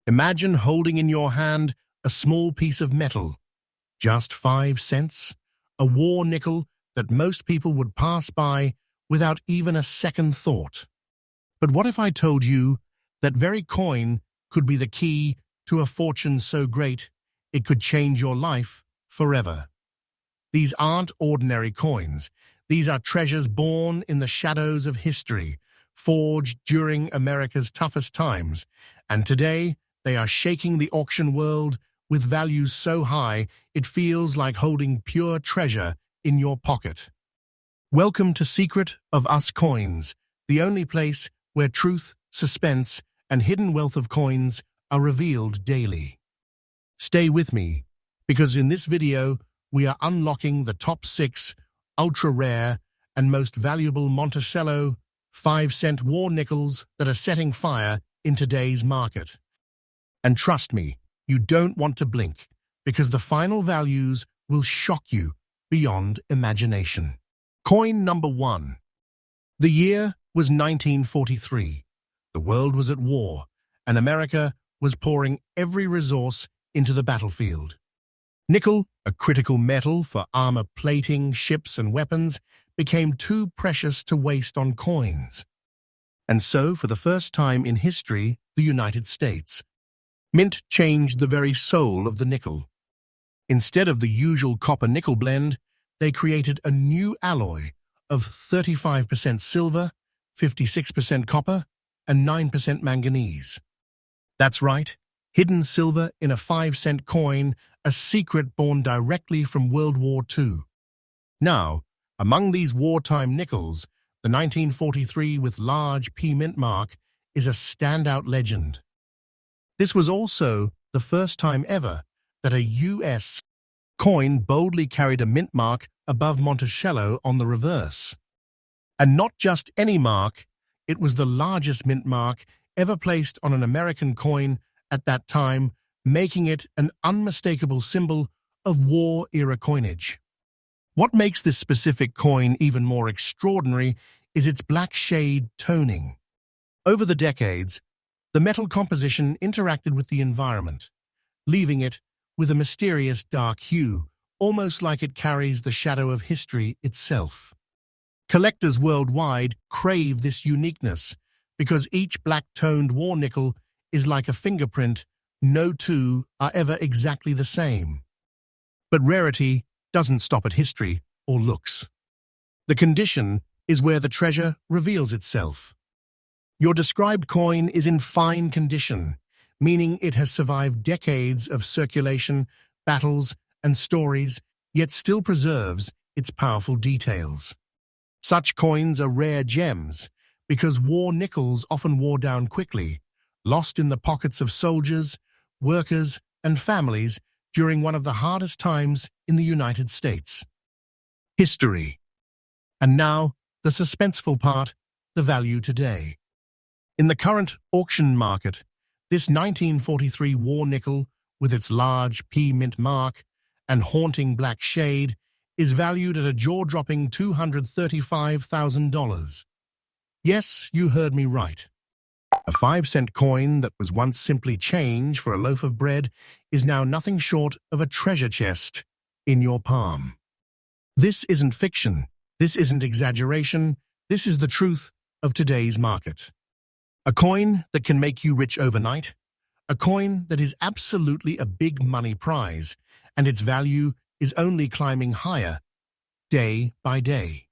Imagine holding in your hand a small piece of metal, just 5 cents, a war nickel that most people would pass by without even a second thought. But what if I told you that very coin could be the key to a fortune so great it could change your life forever? These aren't ordinary coins. These are treasures born in the shadows of history, forged during America's toughest times, and today they are shaking the auction world with values so high it feels like holding pure treasure in your pocket. Welcome to Secret of Us Coins, the only place where truth, suspense, and hidden wealth of coins are revealed daily. Stay with me, because in this video, we are unlocking the top 6 ultra-rare and most valuable Monticello 5-cent war nickels that are setting fire in today's market. And trust me, you don't want to blink, because the final values will shock you beyond imagination. Coin number 1. The year was 1943. The world was at war, and America was pouring every resource into the battlefield. Nickel, a critical metal for armor plating, ships, and weapons, became too precious to waste on coins. And so, for the first time in history, the United States, mint changed the very soul of the nickel. Instead of the usual copper-nickel blend, they created a new alloy of 35% silver, 56% copper, and 9% manganese. That's right, hidden silver in a 5-cent coin, a secret born directly from World War II. Now, among these wartime nickels, the 1943 with large P mint mark is a standout legend. This was also the first time ever that a U.S. coin boldly carried a mint mark above Monticello on the reverse. And not just any mark, it was the largest mint mark ever placed on an American coin at that time, making it an unmistakable symbol of war-era coinage. What makes this specific coin even more extraordinary is its black shade toning. Over the decades, the metal composition interacted with the environment, leaving it with a mysterious dark hue, almost like it carries the shadow of history itself. Collectors worldwide crave this uniqueness because each black-toned war nickel is like a fingerprint. No two are ever exactly the same. But rarity doesn't stop at history or looks. The condition is where the treasure reveals itself. Your described coin is in fine condition, meaning it has survived decades of circulation, battles, and stories, yet still preserves its powerful details. Such coins are rare gems because war nickels often wore down quickly, lost in the pockets of soldiers, workers, and families during one of the hardest times in the United States. History. And now, the suspenseful part, the value today. In the current auction market, this 1943 war nickel, with its large P mint mark and haunting black shade, is valued at a jaw-dropping $235,000. Yes, you heard me right. A 5-cent coin that was once simply change for a loaf of bread is now nothing short of a treasure chest in your palm. This isn't fiction. This isn't exaggeration. This is the truth of today's market. A coin that can make you rich overnight. A coin that is absolutely a big money prize, and its value is only climbing higher, day by day.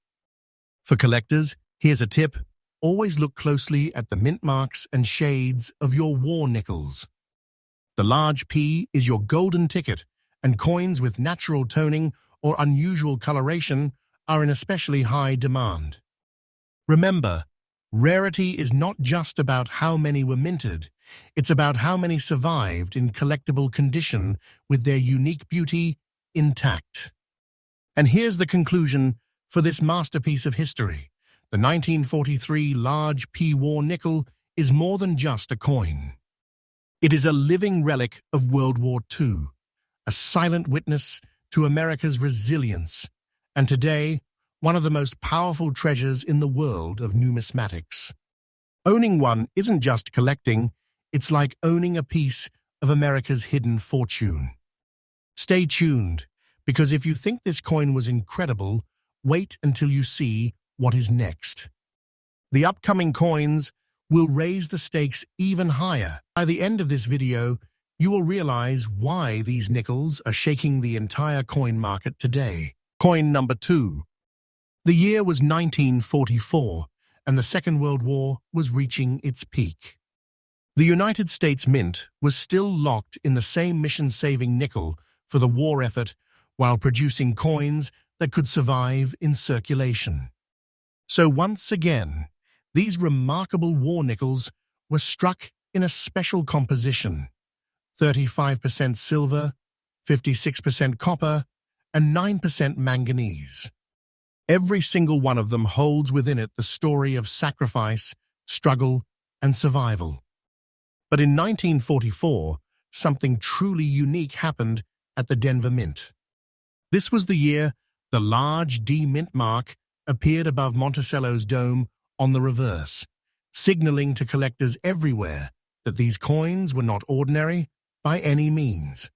For collectors, here's a tip. Always look closely at the mint marks and shades of your war nickels. The large P is your golden ticket, and coins with natural toning or unusual coloration are in especially high demand. Remember, rarity is not just about how many were minted, it's about how many survived in collectible condition with their unique beauty intact. And here's the conclusion for this masterpiece of history. The 1943 large P war nickel is more than just a coin. It is a living relic of World War II, a silent witness to America's resilience, and today, one of the most powerful treasures in the world of numismatics. Owning one isn't just collecting, It's like owning a piece of America's hidden fortune. Stay tuned, because if you think this coin was incredible, wait until you see what is next. The upcoming coins will raise the stakes even higher. By the end of this video, you will realize why these nickels are shaking the entire coin market today. Coin number 2. The year was 1944, and the Second World War was reaching its peak. The United States Mint was still locked in the same mission-saving nickel for the war effort while producing coins that could survive in circulation. So once again, these remarkable war nickels were struck in a special composition: 35% silver, 56% copper, and 9% manganese. Every single one of them holds within it the story of sacrifice, struggle, and survival. But in 1944, something truly unique happened at the Denver Mint. This was the year the large D mint mark appeared above Monticello's dome on the reverse, signaling to collectors everywhere that these coins were not ordinary by any means.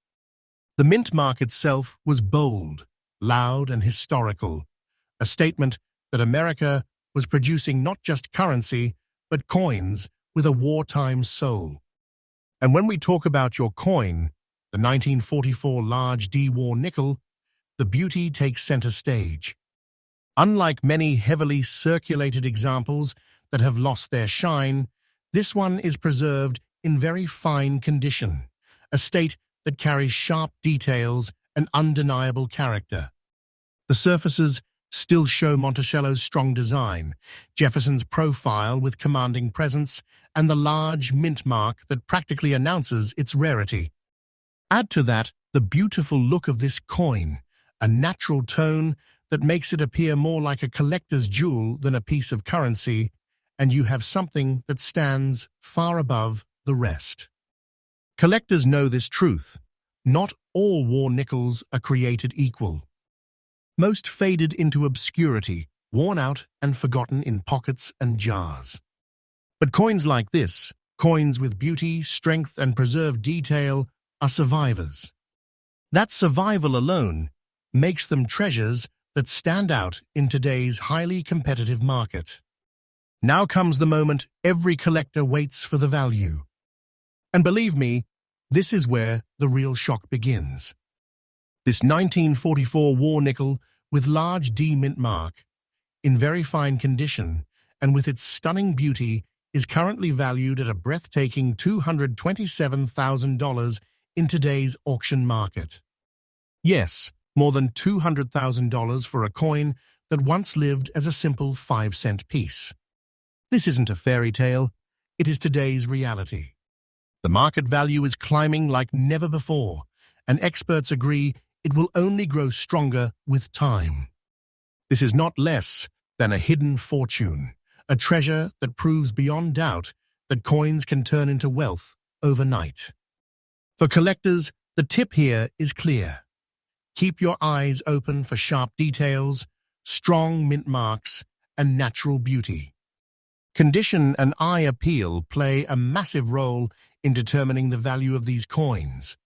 The mint mark itself was bold, loud, and historical, a statement that America was producing not just currency, but coins with a wartime soul. And when we talk about your coin, the 1944 large D war nickel, the beauty takes center stage. Unlike many heavily circulated examples that have lost their shine, this one is preserved in very fine condition, a state that carries sharp details and undeniable character. The surfaces still show Monticello's strong design, Jefferson's profile with commanding presence, and the large mint mark that practically announces its rarity. Add to that the beautiful look of this coin, a natural tone that makes it appear more like a collector's jewel than a piece of currency, and you have something that stands far above the rest. Collectors know this truth. Not all war nickels are created equal. Most faded into obscurity, worn out and forgotten in pockets and jars. But coins like this, coins with beauty, strength, and preserved detail, are survivors. That survival alone makes them treasures that stand out in today's highly competitive market. Now comes the moment every collector waits for: the value. And believe me, this is where the real shock begins. This 1944 war nickel with large D mint mark, in very fine condition and with its stunning beauty, is currently valued at a breathtaking $227,000 in today's auction market. Yes, more than $200,000 for a coin that once lived as a simple 5-cent piece. This isn't a fairy tale, it is today's reality. The market value is climbing like never before, and experts agree it will only grow stronger with time. This is not less than a hidden fortune, a treasure that proves beyond doubt that coins can turn into wealth overnight. For collectors, the tip here is clear. Keep your eyes open for sharp details, strong mint marks, and natural beauty. Condition and eye appeal play a massive role in determining the value of these coins.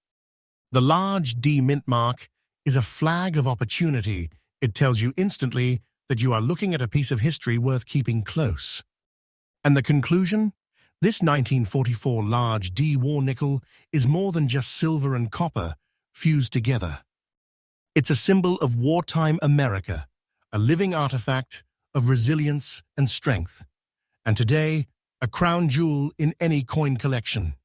The large D mint mark is a flag of opportunity. It tells you instantly that you are looking at a piece of history worth keeping close. And the conclusion? This 1944 large D war nickel is more than just silver and copper fused together. It's a symbol of wartime America, a living artifact of resilience and strength, and today, a crown jewel in any coin collection.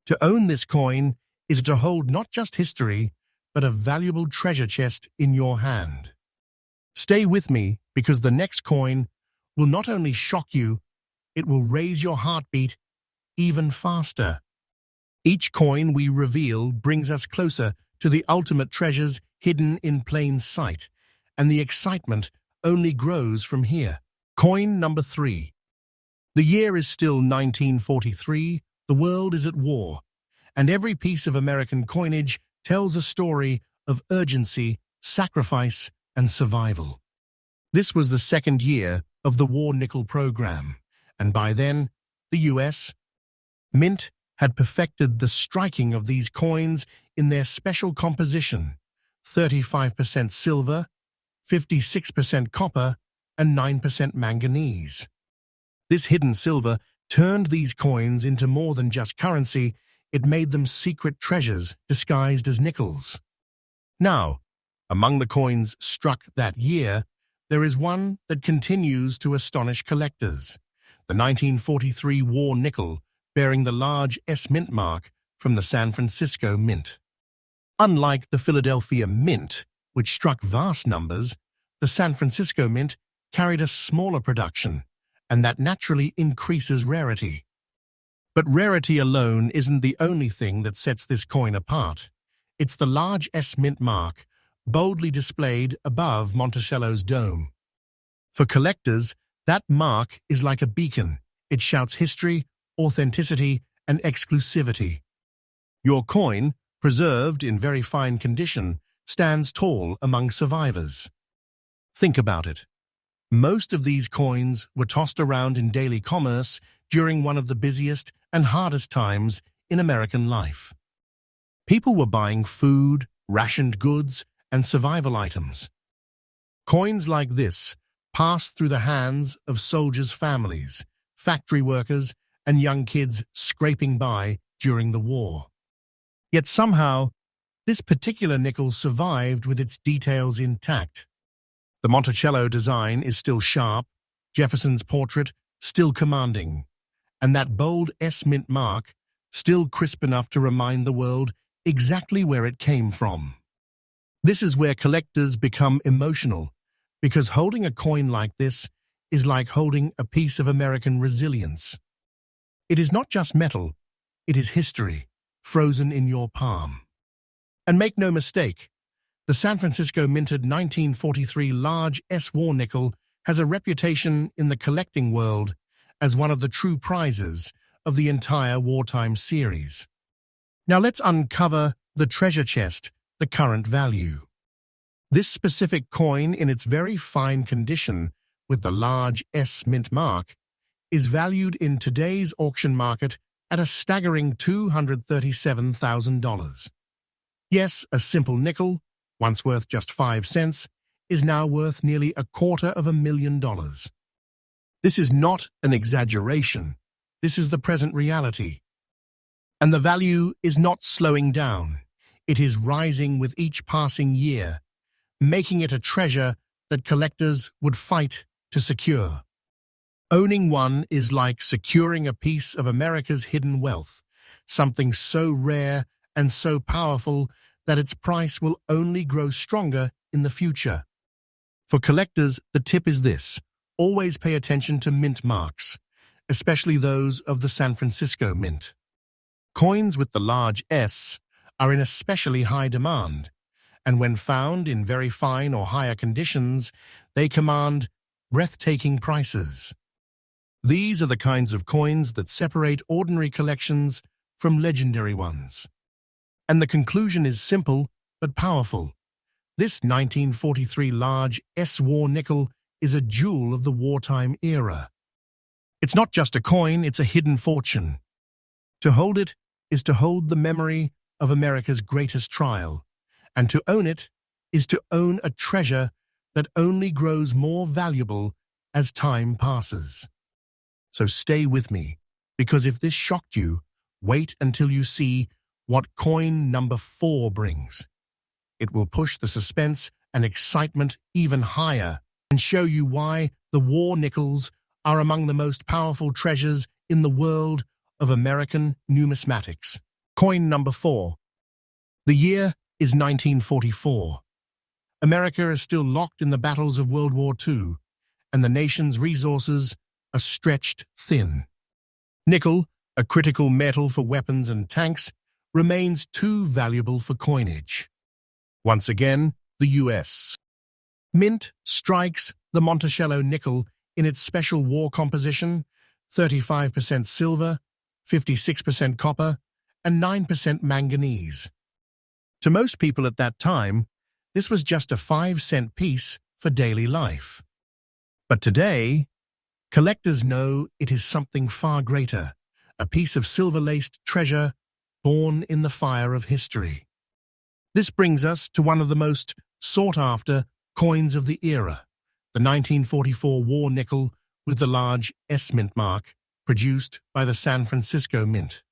To own this coin is to hold not just history, but a valuable treasure chest in your hand. Stay with me, because the next coin will not only shock you, it will raise your heartbeat even faster. Each coin we reveal brings us closer to the ultimate treasures hidden in plain sight, and the excitement only grows from here. Coin number 3. The year is still 1943, the world is at war, and every piece of American coinage tells a story of urgency, sacrifice, and survival. This was the second year of the war nickel program, and by then, the U.S. Mint had perfected the striking of these coins in their special composition: 35% silver, 56% copper, and 9% manganese. This hidden silver turned these coins into more than just currency. It made them secret treasures disguised as nickels. Now, among the coins struck that year, there is one that continues to astonish collectors: the 1943 war nickel bearing the large S mint mark from the San Francisco Mint. Unlike the Philadelphia Mint, which struck vast numbers, the San Francisco Mint carried a smaller production, and that naturally increases rarity. But rarity alone isn't the only thing that sets this coin apart. It's the large S mint mark, boldly displayed above Monticello's dome. For collectors, that mark is like a beacon. It shouts history, authenticity, and exclusivity. Your coin, preserved in very fine condition, stands tall among survivors. Think about it. Most of these coins were tossed around in daily commerce during one of the busiest and hardest times in American life. People were buying food, rationed goods, and survival items. Coins like this passed through the hands of soldiers' families, factory workers, and young kids scraping by during the war. Yet somehow, this particular nickel survived with its details intact. The Monticello design is still sharp, Jefferson's portrait still commanding, and that bold S mint mark still crisp enough to remind the world exactly where it came from. This is where collectors become emotional, because holding a coin like this is like holding a piece of American resilience. It is not just metal, it is history, frozen in your palm. And make no mistake, the San Francisco minted 1943 large S war nickel has a reputation in the collecting world as one of the true prizes of the entire wartime series. Now let's uncover the treasure chest, the current value. This specific coin, in its very fine condition with the large S mint mark, is valued in today's auction market at a staggering $237,000. Yes, a simple nickel, once worth just 5 cents, is now worth nearly $250,000. This is not an exaggeration. This is the present reality. And the value is not slowing down. It is rising with each passing year, making it a treasure that collectors would fight to secure. Owning one is like securing a piece of America's hidden wealth, something so rare and so powerful that its price will only grow stronger in the future. For collectors, the tip is this: always pay attention to mint marks, especially those of the San Francisco Mint. Coins with the large S are in especially high demand, and when found in very fine or higher conditions, they command breathtaking prices. These are the kinds of coins that separate ordinary collections from legendary ones. And the conclusion is simple but powerful. This 1943 large S war nickel is a jewel of the wartime era. It's not just a coin, it's a hidden fortune. To hold it is to hold the memory of America's greatest trial, and to own it is to own a treasure that only grows more valuable as time passes. So stay with me, because if this shocked you, wait until you see what coin number 4 brings. It will push the suspense and excitement even higher and show you why the war nickels are among the most powerful treasures in the world of American numismatics. Coin number 4. The year is 1944. America is still locked in the battles of World War II, and the nation's resources are stretched thin. Nickel, a critical metal for weapons and tanks, remains too valuable for coinage. Once again, the U.S. Mint strikes the Monticello nickel in its special war composition: 35% silver, 56% copper, and 9% manganese. To most people at that time, this was just a 5-cent piece for daily life. But today, collectors know it is something far greater, a piece of silver-laced treasure born in the fire of history. This brings us to one of the most sought-after coins of the era, the 1944 war nickel with the large S mint mark, produced by the San Francisco Mint.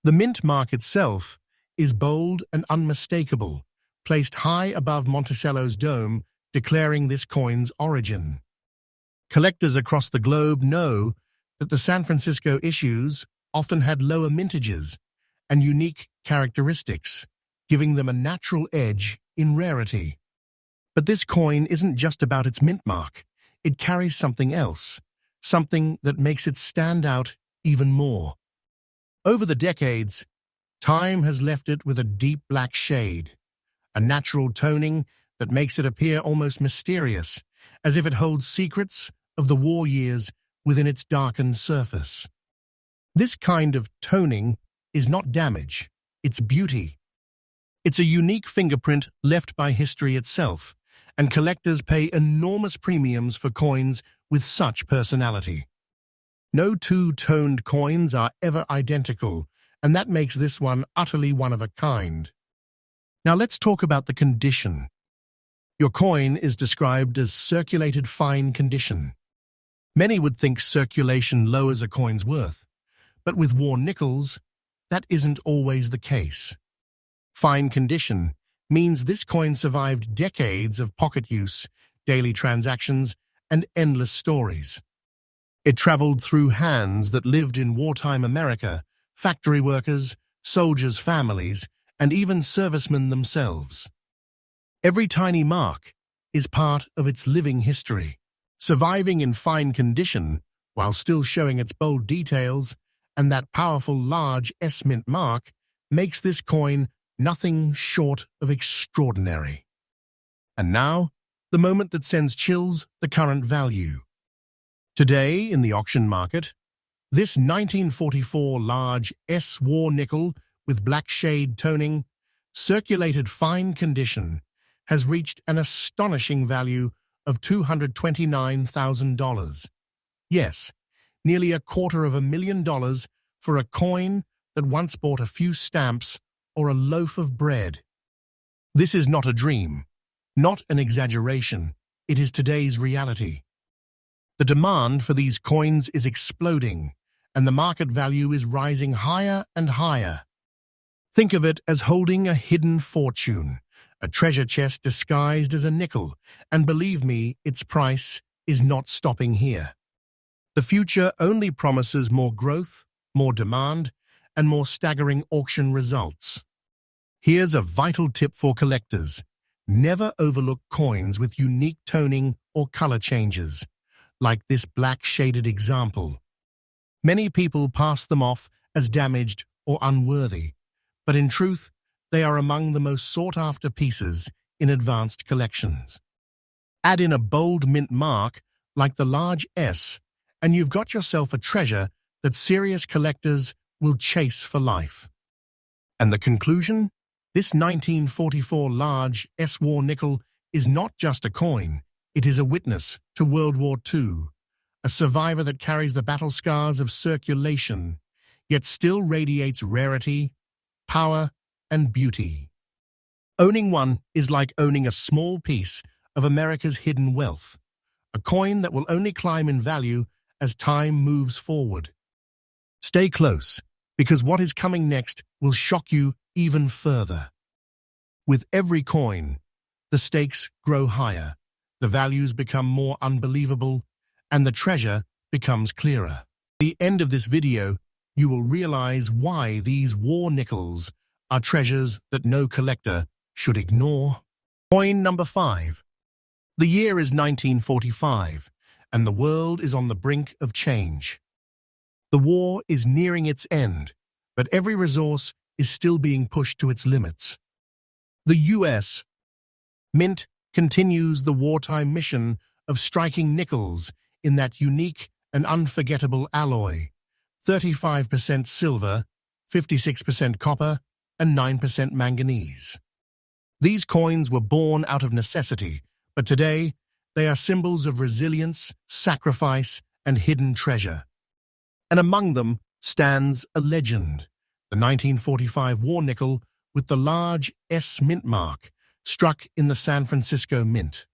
The mint mark itself is bold and unmistakable, placed high above Monticello's dome, declaring this coin's origin. Collectors across the globe know that the San Francisco issues often had lower mintages and unique characteristics, giving them a natural edge in rarity. But this coin isn't just about its mint mark. It carries something else, something that makes it stand out even more. Over the decades, time has left it with a deep black shade, a natural toning that makes it appear almost mysterious, as if it holds secrets of the war years within its darkened surface. This kind of toning is not damage, it's beauty. It's a unique fingerprint left by history itself, and collectors pay enormous premiums for coins with such personality. No two-toned coins are ever identical, and that makes this one utterly one of a kind. Now let's talk about the condition. Your coin is described as circulated fine condition. Many would think circulation lowers a coin's worth, but with war nickels, that isn't always the case. Fine condition means this coin survived decades of pocket use, daily transactions, and endless stories. It traveled through hands that lived in wartime America, factory workers, soldiers' families, and even servicemen themselves. Every tiny mark is part of its living history, surviving in fine condition while still showing its bold details, and that powerful large S mint mark makes this coin nothing short of extraordinary. And now, the moment that sends chills, the current value. Today, in the auction market, this 1944 large S war nickel with black shade toning, circulated fine condition, has reached an astonishing value of $229,000. Yes, nearly $250,000 for a coin that once bought a few stamps or a loaf of bread. This is not a dream, not an exaggeration. It is today's reality. The demand for these coins is exploding, and the market value is rising higher and higher. Think of it as holding a hidden fortune, a treasure chest disguised as a nickel, and believe me, its price is not stopping here. The future only promises more growth, more demand, and more staggering auction results. Here's a vital tip for collectors. Never overlook coins with unique toning or color changes, like this black-shaded example. Many people pass them off as damaged or unworthy, but in truth, they are among the most sought-after pieces in advanced collections. Add in a bold mint mark like the large S, and you've got yourself a treasure that serious collectors will chase for life. And the conclusion? This 1944 large S war nickel is not just a coin, it is a witness to World War II, a survivor that carries the battle scars of circulation, yet still radiates rarity, power, and beauty. Owning one is like owning a small piece of America's hidden wealth, a coin that will only climb in value as time moves forward. Stay close, because what is coming next will shock you even further. With every coin, the stakes grow higher, the values become more unbelievable, and the treasure becomes clearer. At the end of this video, you will realize why these war nickels are treasures that no collector should ignore. Coin number 5. The year is 1945, and the world is on the brink of change. The war is nearing its end, but every resource is still being pushed to its limits. The U.S. Mint continues the wartime mission of striking nickels in that unique and unforgettable alloy, 35% silver, 56% copper, and 9% manganese. These coins were born out of necessity, but today they are symbols of resilience, sacrifice, and hidden treasure. And among them, stands a legend, the 1945 war nickel with the large S mint mark, struck in the San Francisco Mint.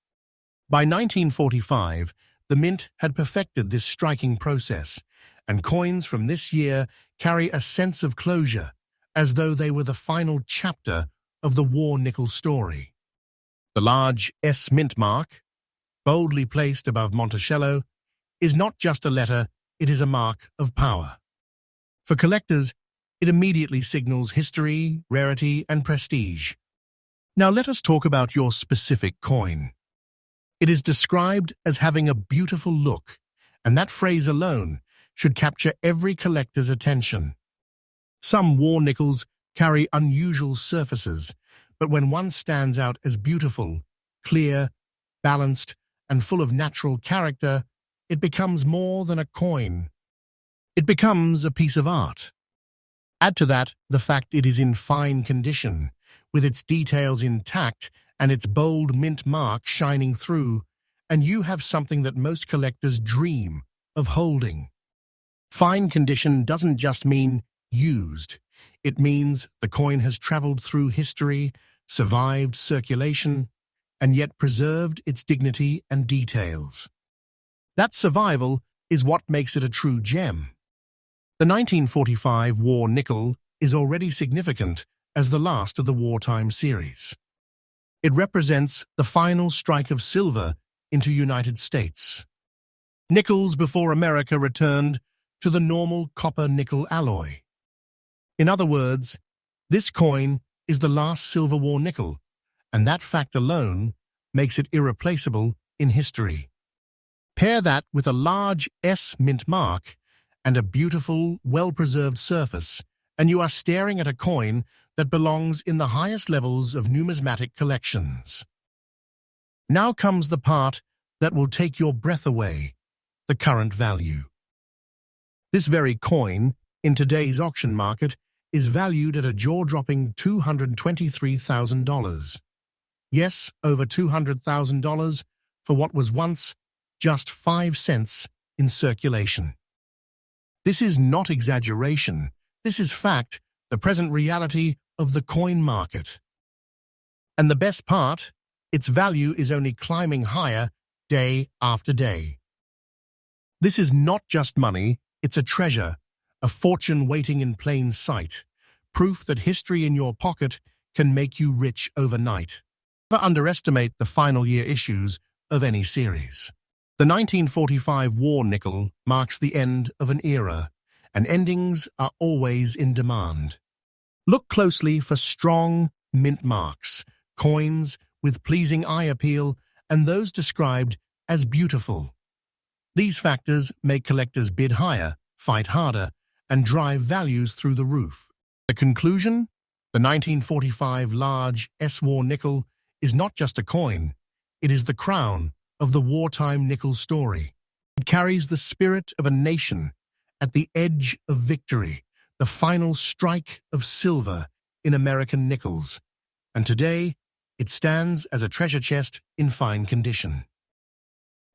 By 1945, the Mint had perfected this striking process, and coins from this year carry a sense of closure, as though they were the final chapter of the war nickel story. The large S mint mark, boldly placed above Monticello, is not just a letter, it is a mark of power. For collectors, it immediately signals history, rarity, and prestige. Now let us talk about your specific coin. It is described as having a beautiful look, and that phrase alone should capture every collector's attention. Some war nickels carry unusual surfaces, but when one stands out as beautiful, clear, balanced, and full of natural character, it becomes more than a coin. It becomes a piece of art. Add to that the fact it is in fine condition, with its details intact and its bold mint mark shining through, and you have something that most collectors dream of holding. Fine condition doesn't just mean used. It means the coin has traveled through history, survived circulation, and yet preserved its dignity and details. That survival is what makes it a true gem. The 1945 war nickel is already significant as the last of the wartime series. It represents the final strike of silver into United States. Nickels before America returned to the normal copper-nickel alloy. In other words, this coin is the last silver war nickel, and that fact alone makes it irreplaceable in history. Pair that with a large S mint mark and a beautiful, well-preserved surface, and you are staring at a coin that belongs in the highest levels of numismatic collections. Now comes the part that will take your breath away, the current value. This very coin, in today's auction market, is valued at a jaw-dropping $223,000. Yes, over $200,000 for what was once just 5 cents in circulation. This is not exaggeration. This is fact, the present reality of the coin market. And the best part, its value is only climbing higher day after day. This is not just money, it's a treasure, a fortune waiting in plain sight, proof that history in your pocket can make you rich overnight. Never underestimate the final year issues of any series. The 1945 war nickel marks the end of an era, and endings are always in demand. Look closely for strong mint marks, coins with pleasing eye appeal, and those described as beautiful. These factors make collectors bid higher, fight harder, and drive values through the roof. The conclusion? The 1945 large S-war nickel is not just a coin, it is the crown of the wartime nickel story. It carries the spirit of a nation at the edge of victory, the final strike of silver in American nickels, and today it stands as a treasure chest in fine condition.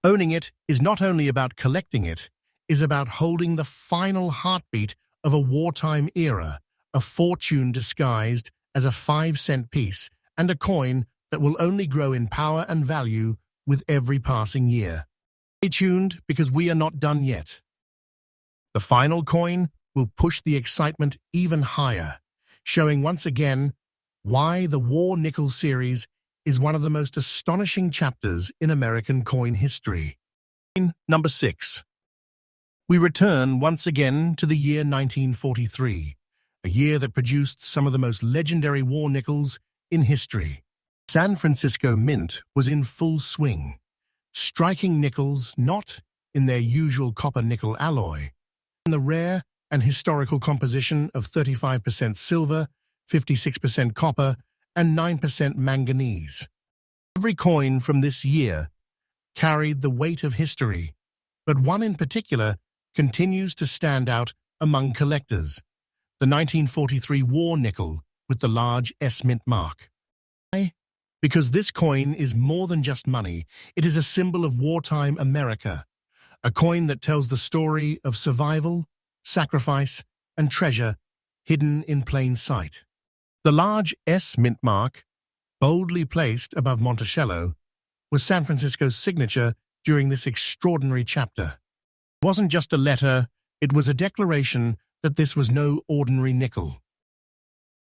Owning it is not only about collecting it, is about holding the final heartbeat of a wartime era, a fortune disguised as a 5-cent piece, and a coin that will only grow in power and value with every passing year. Stay tuned because we are not done yet. The final coin will push the excitement even higher, showing once again why the War Nickel series is one of the most astonishing chapters in American coin history. Number 6. We return once again to the year 1943, a year that produced some of the most legendary war nickels in history. San Francisco Mint was in full swing, striking nickels not in their usual copper-nickel alloy, in the rare and historical composition of 35% silver, 56% copper, and 9% manganese. Every coin from this year carried the weight of history, but one in particular continues to stand out among collectors, the 1943 war nickel with the large S mint mark. Why? Because this coin is more than just money, it is a symbol of wartime America, a coin that tells the story of survival, sacrifice, and treasure hidden in plain sight. The large S mint mark, boldly placed above Monticello, was San Francisco's signature during this extraordinary chapter. It wasn't just a letter, it was a declaration that this was no ordinary nickel.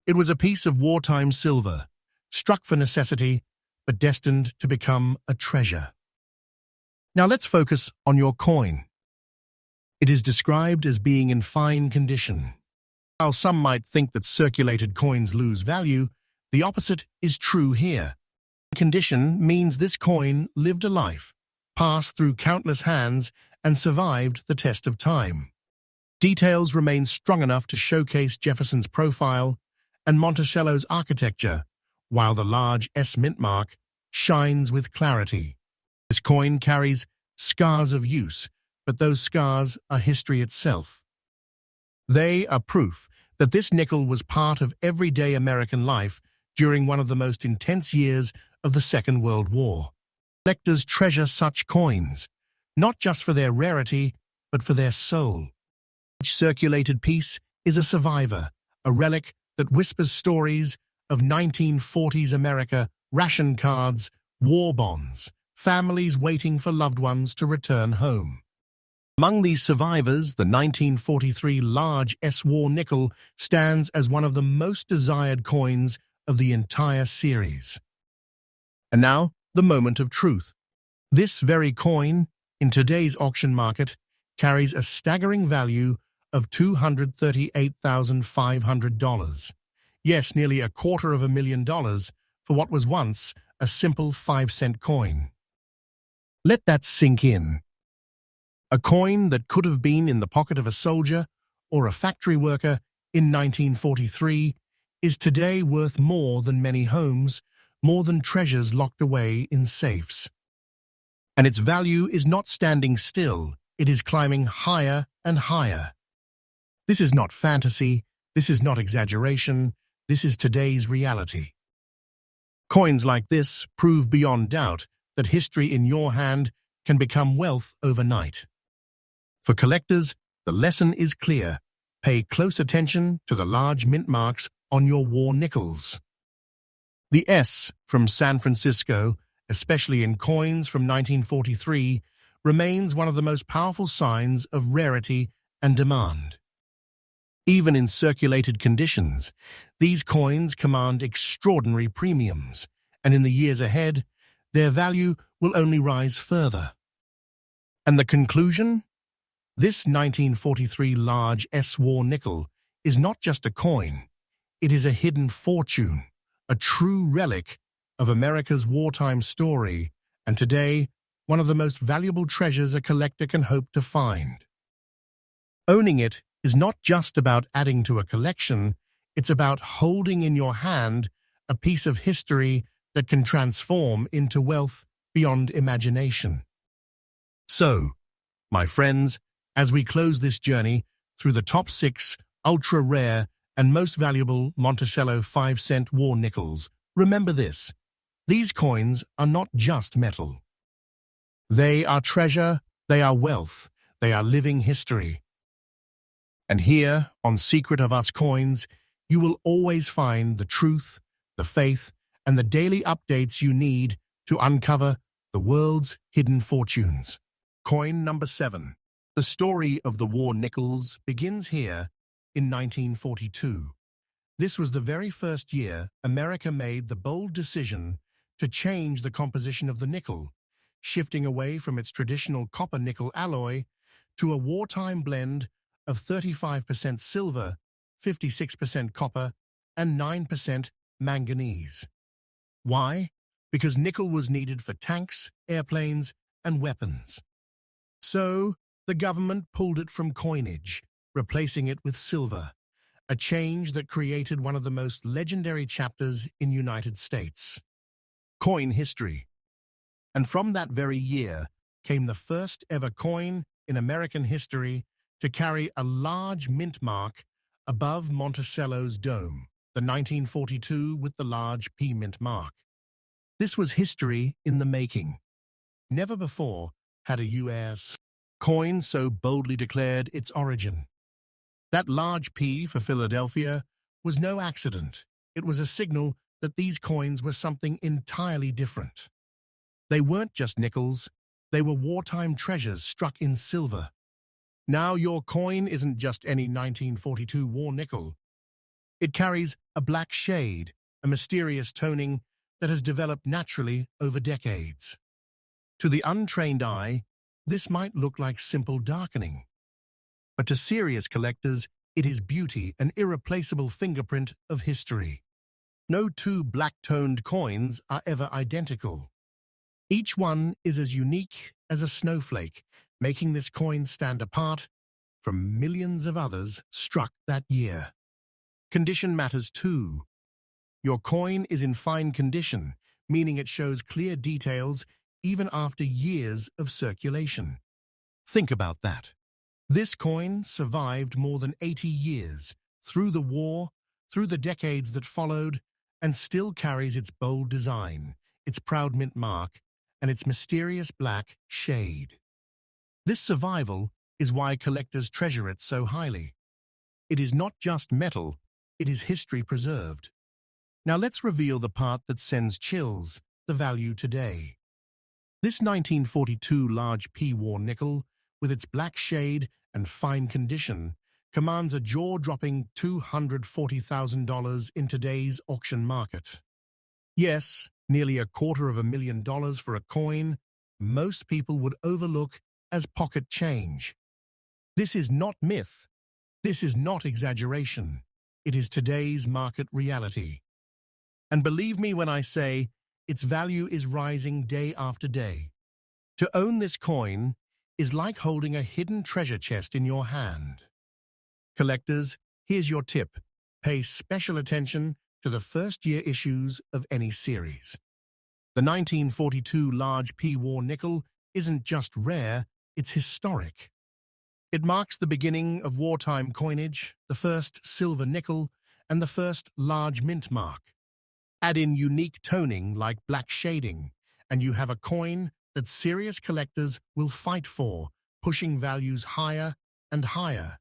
It was a piece of wartime silver, struck for necessity, but destined to become a treasure. Now let's focus on your coin. It is described as being in fine condition. While some might think that circulated coins lose value, the opposite is true here. Condition means this coin lived a life, passed through countless hands, and survived the test of time. Details remain strong enough to showcase Jefferson's profile and Monticello's architecture, while the large S mint mark shines with clarity. This coin carries scars of use, but those scars are history itself. They are proof that this nickel was part of everyday American life during one of the most intense years of the Second World War. Collectors treasure such coins, not just for their rarity, but for their soul. Each circulated piece is a survivor, a relic that whispers stories of 1940s America, ration cards, war bonds, families waiting for loved ones to return home. Among these survivors, the 1943 large S-War nickel stands as one of the most desired coins of the entire series. And now, the moment of truth. This very coin, in today's auction market, carries a staggering value of $238,500. Yes, nearly $250,000 for what was once a simple 5-cent coin. Let that sink in. A coin that could have been in the pocket of a soldier or a factory worker in 1943 is today worth more than many homes, more than treasures locked away in safes. And its value is not standing still, it is climbing higher and higher. This is not fantasy, this is not exaggeration, this is today's reality. Coins like this prove beyond doubt that history in your hand can become wealth overnight. For collectors, the lesson is clear. Pay close attention to the large mint marks on your war nickels. The S from San Francisco, especially in coins from 1943, remains one of the most powerful signs of rarity and demand. Even in circulated conditions, these coins command extraordinary premiums, and in the years ahead, their value will only rise further. And the conclusion? This 1943 large S-War nickel is not just a coin, it is a hidden fortune, a true relic of America's wartime story, and today, one of the most valuable treasures a collector can hope to find. Owning it is not just about adding to a collection, it's about holding in your hand a piece of history that can transform into wealth beyond imagination. So, my friends, as we close this journey through the top 6 ultra-rare and most valuable Monticello 5-cent war nickels, remember this: these coins are not just metal. They are treasure, they are wealth, they are living history. And here, on Secret of Us Coins, you will always find the truth, the faith, and the daily updates you need to uncover the world's hidden fortunes. Coin number 7. The story of the war nickels begins here in 1942. This was the very first year America made the bold decision to change the composition of the nickel, shifting away from its traditional copper-nickel alloy to a wartime blend of 35% silver, 56% copper, and 9% manganese. Why? Because nickel was needed for tanks, airplanes, and weapons. So, the government pulled it from coinage, replacing it with silver, a change that created one of the most legendary chapters in United States coin history. And from that very year came the first ever coin in American history to carry a large mint mark above Monticello's dome, the 1942 with the large P mint mark. This was history in the making. Never before had a U.S. coin so boldly declared its origin. That large P for Philadelphia was no accident. It was a signal that these coins were something entirely different. They weren't just nickels, they were wartime treasures struck in silver. Now your coin isn't just any 1942 war nickel. It carries a black shade, a mysterious toning that has developed naturally over decades. To the untrained eye, this might look like simple darkening. But to serious collectors, it is beauty, an irreplaceable fingerprint of history. No two black-toned coins are ever identical. Each one is as unique as a snowflake, making this coin stand apart from millions of others struck that year. Condition matters too. Your coin is in fine condition, meaning it shows clear details even after years of circulation. Think about that. This coin survived more than 80 years, through the war, through the decades that followed, and still carries its bold design, its proud mint mark, and its mysterious black shade. This survival is why collectors treasure it so highly. It is not just metal, it is history preserved. Now let's reveal the part that sends chills, the value today. This 1942 large P war nickel, with its black shade and fine condition, commands a jaw-dropping $240,000 in today's auction market. Yes, nearly $250,000 for a coin most people would overlook as pocket change. This is not myth. This is not exaggeration. It is today's market reality. And believe me when I say, its value is rising day after day. To own this coin is like holding a hidden treasure chest in your hand. Collectors, here's your tip. Pay special attention to the first-year issues of any series. The 1942 large P war nickel isn't just rare, it's historic. It marks the beginning of wartime coinage, the first silver nickel, and the first large mint mark. Add in unique toning like black shading, and you have a coin that serious collectors will fight for, pushing values higher and higher.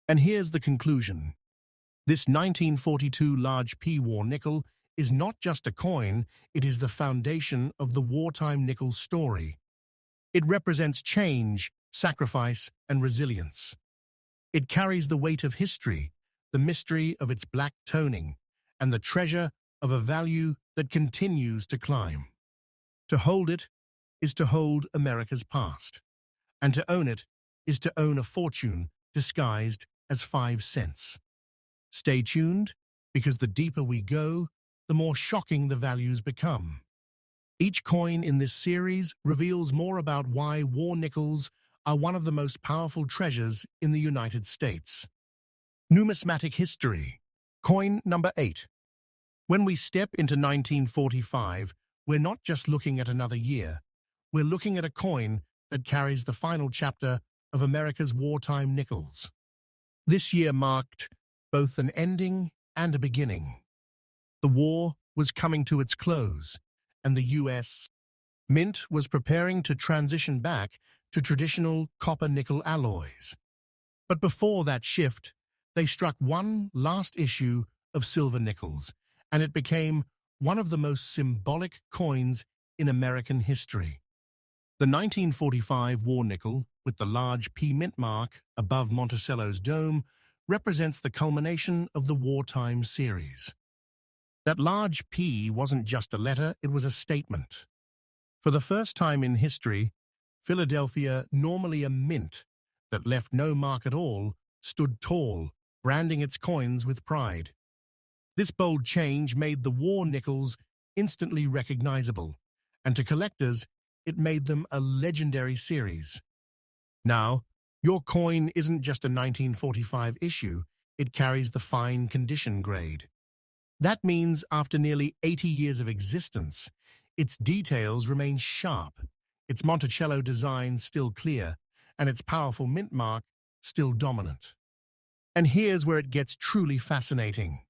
And here's the conclusion. This 1942 large P war nickel is not just a coin, it is the foundation of the wartime nickel story. It represents change, sacrifice, and resilience. It carries the weight of history, the mystery of its black toning, and the treasure of a value that continues to climb. To hold it is to hold America's past, and to own it is to own a fortune disguised as 5 cents. Stay tuned, because the deeper we go, the more shocking the values become. Each coin in this series reveals more about why war nickels are one of the most powerful treasures in the United States. Numismatic history. Coin number 8. When we step into 1945, we're not just looking at another year. We're looking at a coin that carries the final chapter of America's wartime nickels. This year marked both an ending and a beginning. The war was coming to its close, and the U.S. Mint was preparing to transition back to traditional copper-nickel alloys. But before that shift, they struck one last issue of silver nickels, and it became one of the most symbolic coins in American history. The 1945 war nickel, with the large P mint mark above Monticello's dome, represents the culmination of the wartime series. That large P wasn't just a letter, it was a statement. For the first time in history, Philadelphia, normally a mint that left no mark at all, stood tall, branding its coins with pride. This bold change made the war nickels instantly recognizable, and to collectors, it made them a legendary series. Now, your coin isn't just a 1945 issue, it carries the fine condition grade. That means after nearly 80 years of existence, its details remain sharp, its Monticello design still clear, and its powerful mint mark still dominant. And here's where it gets truly fascinating.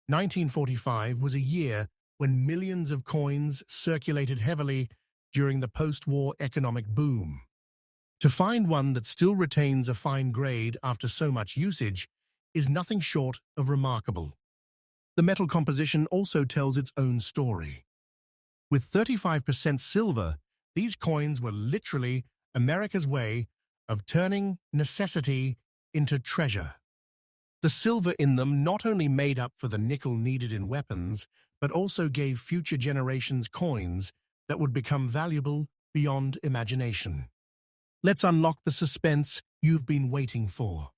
1945 was a year when millions of coins circulated heavily during the post-war economic boom. To find one that still retains a fine grade after so much usage is nothing short of remarkable. The metal composition also tells its own story. With 35% silver, these coins were literally America's way of turning necessity into treasure. The silver in them not only made up for the nickel needed in weapons, but also gave future generations coins that would become valuable beyond imagination. Let's unlock the suspense you've been waiting for.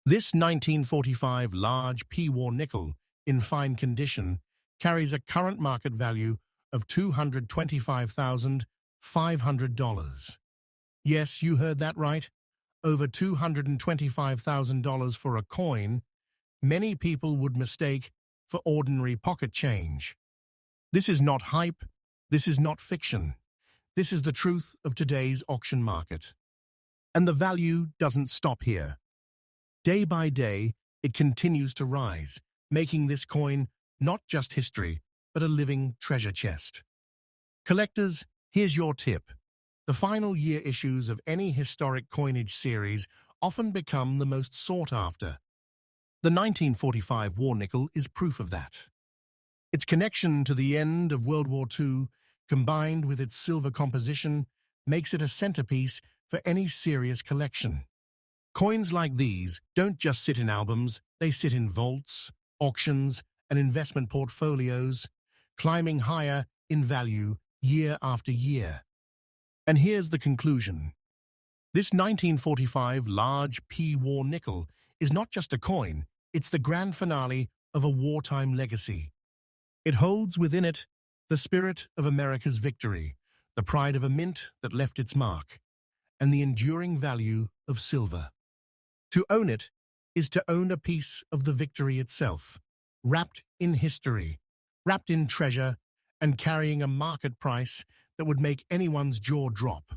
This 1945 large P-War nickel, in fine condition, carries a current market value of $225,500. Yes, you heard that right. Over $225,000 for a coin many people would mistake for ordinary pocket change. This is not hype. This is not fiction. This is the truth of today's auction market. And the value doesn't stop here. Day by day, it continues to rise, making this coin not just history, but a living treasure chest. Collectors, here's your tip. The final year issues of any historic coinage series often become the most sought after. The 1945 war nickel is proof of that. Its connection to the end of World War II, combined with its silver composition, makes it a centerpiece for any serious collection. Coins like these don't just sit in albums, they sit in vaults, auctions, and investment portfolios, climbing higher in value year after year. And here's the conclusion. This 1945 large P-War nickel is not just a coin, it's the grand finale of a wartime legacy. It holds within it the spirit of America's victory, the pride of a mint that left its mark, and the enduring value of silver. To own it is to own a piece of the victory itself, wrapped in history, wrapped in treasure, and carrying a market price that would make anyone's jaw drop.